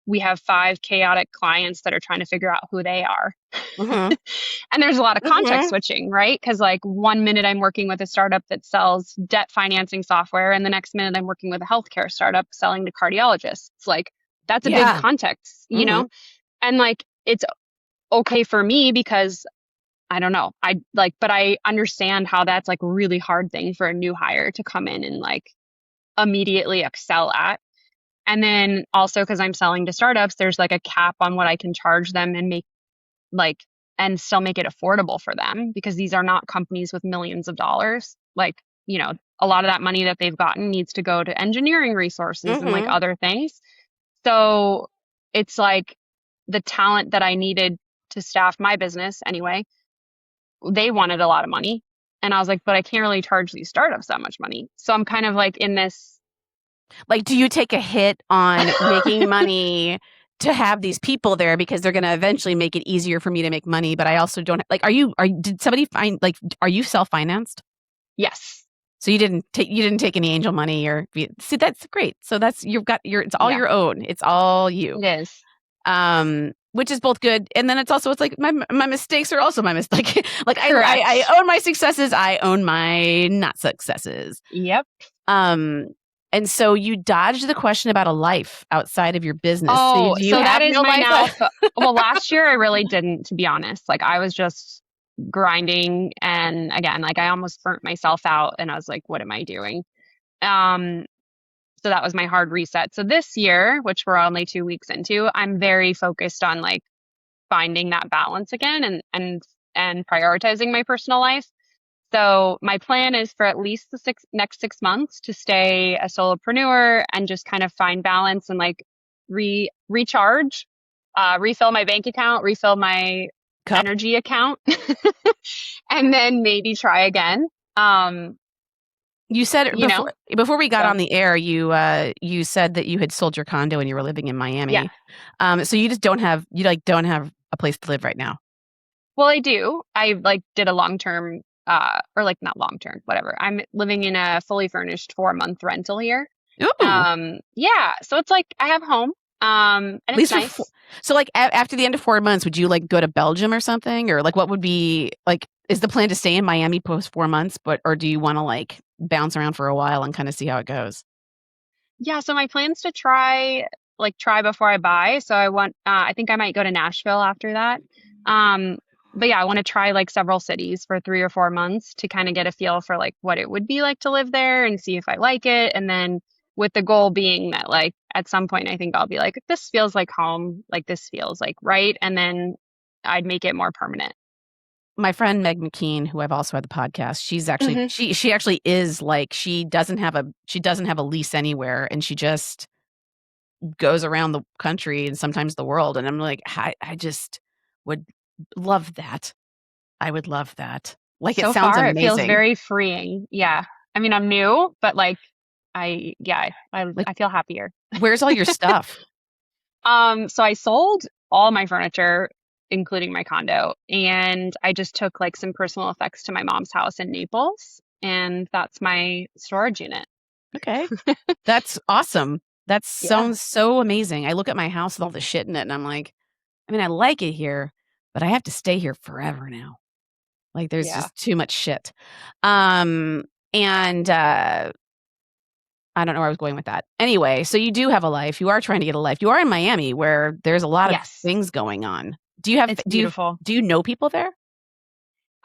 we have 5 chaotic clients that are trying to figure out who they are. Mm-hmm. And there's a lot of context Mm-hmm. switching, right? Because like one minute I'm working with a startup that sells debt financing software, and the next minute I'm working with a healthcare startup selling to cardiologists. It's like that's a big Yeah. context, Mm-hmm. And like it's okay for me because I don't know. But I understand how that's like a really hard thing for a new hire to come in and like immediately excel at. And then also because I'm selling to startups, there's like a cap on what I can charge them and make like and still make it affordable for them because these are not companies with millions of dollars. Like, a lot of that money that they've gotten needs to go to engineering resources and like Mm-hmm. other things. So it's like the talent that I needed to staff my business anyway, they wanted a lot of money. And I was like, but I can't really charge these startups that much money. So I'm kind of like in this. Like, do you take a hit on making money to have these people there because they're going to eventually make it easier for me to make money? But I also don't like, did somebody find, like, are you self-financed? Yes. So you didn't take any angel money see, that's great. So it's all Yeah, your own. It's all you. it is. Which is both good. And then it's like my mistakes are also my mistake. Like Correct. I own my successes. I own my not successes. Yep. And so you dodged the question about a life outside of your business. Oh, Do you so that have is no my now. life? Well, last year I really didn't, to be honest. Like I was just grinding, and again, like I almost burnt myself out, and I was like, "What am I doing?" Um, so that was my hard reset. So this year, which we're only 2 weeks into, I'm very focused on like finding that balance again, and and prioritizing my personal life. So my plan is for at least the next 6 months to stay a solopreneur and just kind of find balance and like recharge, refill my bank account, refill my Cup. energy account, and then maybe try again. You said You know, before we got so on the air, you said that you had sold your condo and you were living in yeah. Miami. So you just don't have a place to live right now. Well, I do. I like did a long-term, or like not long-term, whatever. I'm living in a fully furnished 4-month rental here. Ooh. Yeah. So it's like I have home. And At it's least nice. so like after the end of 4 months, would you like go to Belgium or something, or like what would be like? Is the plan to stay in Miami post 4 months, or do you want to like bounce around for a while and kind of see how it goes? Yeah. So my plan's to try before I buy. So I think I might go to Nashville after that. Um, but yeah, I want to try like several cities for 3 or 4 months to kind of get a feel for like what it would be like to live there and see if I like it. And then with the goal being that like at some point I think I'll be like, this feels like home, like this feels like right. And then I'd make it more permanent. My friend Meg McKean, who I've also had the podcast, she's actually Hmm. she actually is like she doesn't have a lease anywhere, and she just goes around the country and sometimes the world. And I'm like, I just would love that. I would love that. Like it So sounds far, it feels amazing. very freeing. Yeah. I mean, I'm new, but like Like, I feel happier. where's all your stuff? So I sold all my furniture, including my condo, and I just took like some personal effects to my mom's house in Naples, and that's my storage unit. Okay. That's awesome. That Yeah. sounds so amazing. I look at my house with all the shit in it and I'm like, I mean, I like it here, but I have to stay here forever now. Like there's Yeah. just too much shit. Um, and I don't know where I was going with that. Anyway, so you do have a life. You are trying to get a life. You are in Miami where there's a lot of Yes. things going on. Do you have It's beautiful. do you know people there?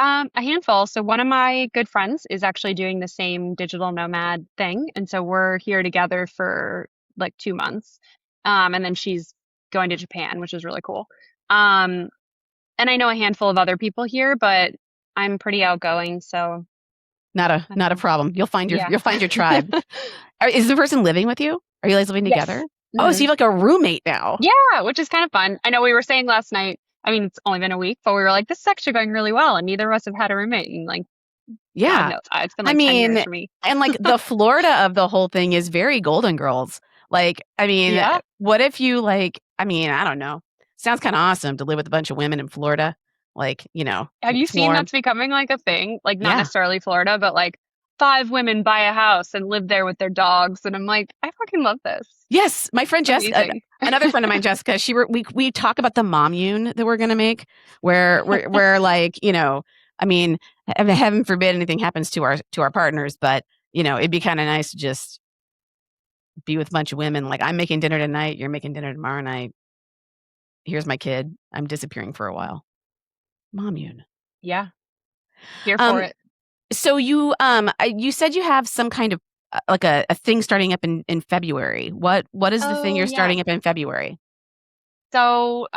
A handful. So one of my good friends is actually doing the same digital nomad thing, and so we're here together for like 2 months. And then she's going to Japan, which is really cool. Um, and I know a handful of other people here, but I'm pretty outgoing, so I don't Not a know. problem. Yeah. You'll find your tribe. Is the person living with you? Are you guys living Yes. together? Oh, so Hmm. you have like a roommate now. Yeah, which is kind of fun. I know we were saying last night, I mean, it's only been a week, but we were like, this is actually going really well, and neither of us have had a roommate in like, God Yeah. knows, it's been I like 10 years mean, for me. and like the Florida of the whole thing is very Golden Girls. Like, I mean, Yeah. what if you like, I mean, I don't know. Sounds kind of awesome to live with a bunch of women in Florida. Like, Have you seen explore. that's becoming like a thing? Like not Yeah. necessarily Florida, but like 5 women buy a house and live there with their dogs. And I'm like, I fucking love this. Yes, my friend It's Jess, amazing. another friend of mine, Jessica. We talk about the mommune that we're gonna make, where we're like, I mean, heaven forbid anything happens to our partners, but it'd be kind of nice to just be with a bunch of women. Like I'm making dinner tonight, you're making dinner tomorrow night. Here's my kid. I'm disappearing for a while. Mommune. Yeah, here for Um, it. so you said you have some kind of like a thing starting up in February. What is the thing Oh, you're yeah. starting up in February? So,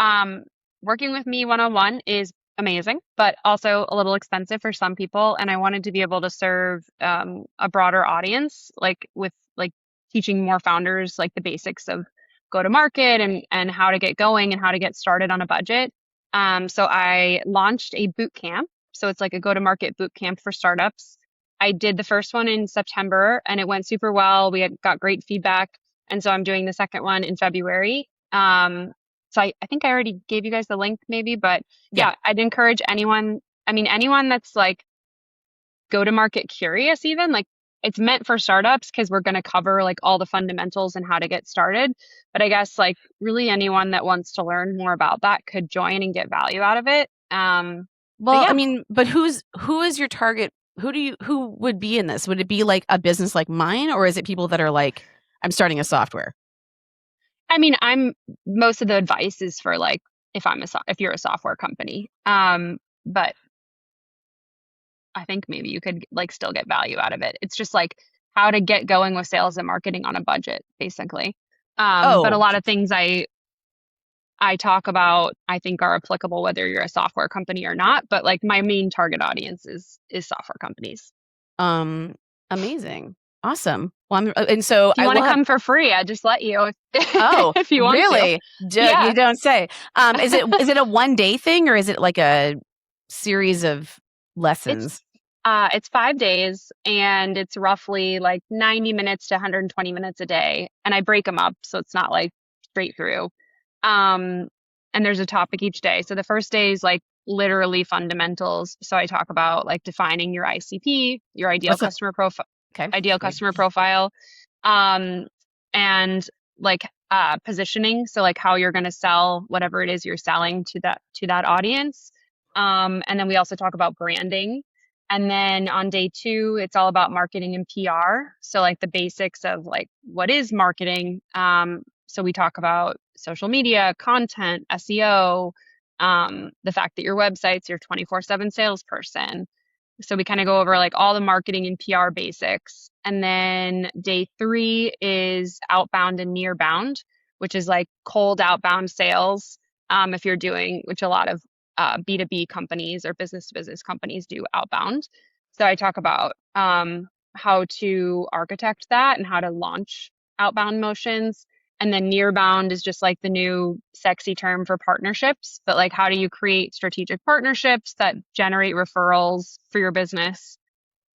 working with me one-on-one is amazing, but also a little expensive for some people. And I wanted to be able to serve a broader audience, like with like teaching more founders like the basics of go to market and how to get going and how to get started on a budget. So I launched a boot camp. So it's like a go to market boot camp for startups. I did the first one in September and it went super well. Got great feedback. And so I'm doing the second one in February. So I think I already gave you guys the link maybe, but Yeah. yeah, I'd encourage anyone, I mean, anyone that's like go to market curious even, like it's meant for startups because we're going to cover like all the fundamentals and how to get started. But I guess like really anyone that wants to learn more about that could join and get value out of it. But Well, I yeah, mean, but who is your target? Who would be in this? Would it be like a business like mine, or is it people that are like, I'm starting a software? I mean, most of the advice is for like if you're a software company. But I think maybe you could like still get value out of it. It's just like how to get going with sales and marketing on a budget, basically. But a Oh, lot of things I I talk about, I think are applicable whether you're a software company or not. But like my main target audience is software companies. Amazing. Awesome. Well, and so If you want to come for free, I just let you. Oh, if you want really? Yeah. You don't say. Is it a one-day thing, or is it like a series of lessons? It's 5 days, and it's roughly like 90 minutes to 120 minutes a day. And I break them up, so it's not like straight through. And there's a topic each day. So the first day is like literally fundamentals. So I talk about like defining your ICP, your ideal customer profile, customer profile, and like positioning. So like how you're going to sell whatever it is you're selling to that audience. And then we also talk about branding. And then on day 2, it's all about marketing and PR. So like the basics of like, what is marketing? So we talk about social media, content, SEO, the fact that your website's your 24/7 salesperson. So we kind of go over like all the marketing and PR basics. And then day 3 is outbound and nearbound, which is like cold outbound sales. If you're doing, which a lot of B2B companies or business to business companies do outbound. So I talk about how to architect that and how to launch outbound motions. And then nearbound is just like the new sexy term for partnerships, but like how do you create strategic partnerships that generate referrals for your business?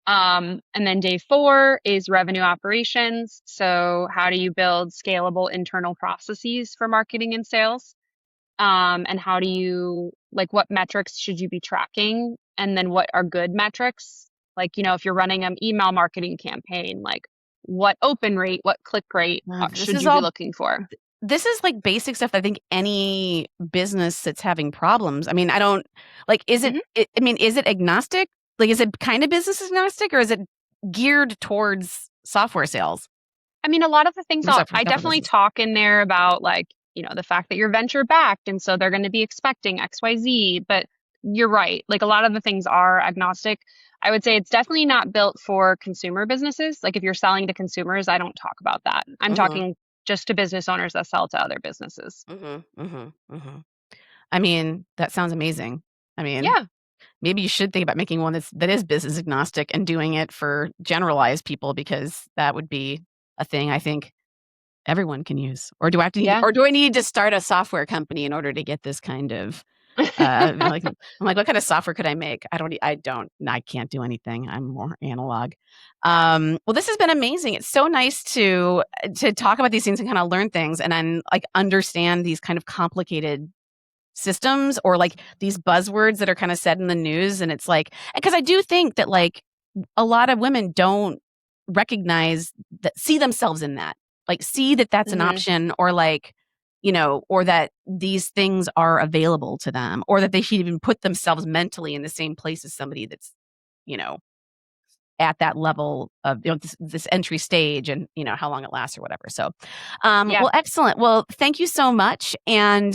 And then day 4 is revenue operations. So how do you build scalable internal processes for marketing and sales? And how do you, like, what metrics should you be tracking? And then what are good metrics? Like, if you're running an email marketing campaign, like what open rate, what click rate should you be looking for? This is like basic stuff that I think any business that's having problems. I mean, I don't like, is it, is it agnostic? Like, is it kind of business agnostic, or is it geared towards software sales? I mean, a lot of the things I definitely talk in there about like, the fact that you're venture backed. And so they're going to be expecting XYZ, but you're right. Like a lot of the things are agnostic. I would say it's definitely not built for consumer businesses. Like if you're selling to consumers, I don't talk about that. I'm talking just to business owners that sell to other businesses. I mean, that sounds amazing. I mean, yeah. Maybe you should think about making one that is business agnostic and doing it for generalized people, because that would be a thing I think everyone can use. Or do I have to? Or do I need to start a software company in order to get this kind of? I'm like, what kind of software could I make? I can't do anything. I'm more analog. Well, this has been amazing. It's so nice to talk about these things and kind of learn things, and then like understand these kind of complicated systems, or like these buzzwords that are kind of said in the news. And it's like, because I do think that like a lot of women don't recognize that, see themselves in that, like see that that's an option, or like, or that these things are available to them, or that they should even put themselves mentally in the same place as somebody that's, at that level of this entry stage, and how long it lasts or whatever. So, well, excellent. Well, thank you so much, and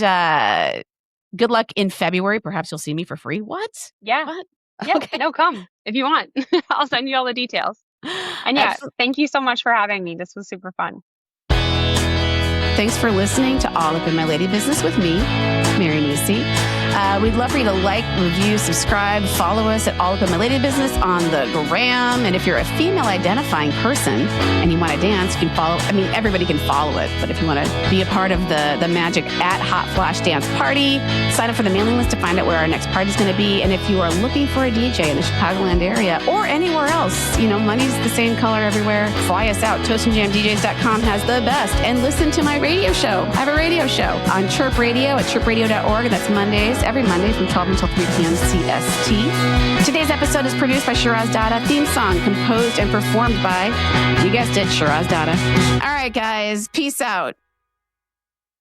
good luck in February. Perhaps you'll see me for free. What? Yeah. What? Yeah. Okay. No, come if you want. I'll send you all the details. And thank you so much for having me. This was super fun. Thanks for listening to All Up in My Lady Business with me, Mary Nisi. We'd love for you to like, review, subscribe, follow us at All Up in My Lady Business on the gram. And if you're a female identifying person and you want to dance, you can follow. I mean, everybody can follow it, but if you want to be a part of the magic at Hot Flash Dance Party, sign up for the mailing list to find out where our next party is going to be. And if you are looking for a DJ in the Chicagoland area or anywhere else, money's the same color everywhere. Fly us out. ToastandJamDJs.com has the best. And listen to my radio show. I have a radio show on Chirp Radio at chirpradio.org. That's Mondays, every Monday from 12 until 3 p.m. CST. Today's episode is produced by Shiraz Dada. Theme song composed and performed by, you guessed it, Shiraz Dada. All right, guys. Peace out.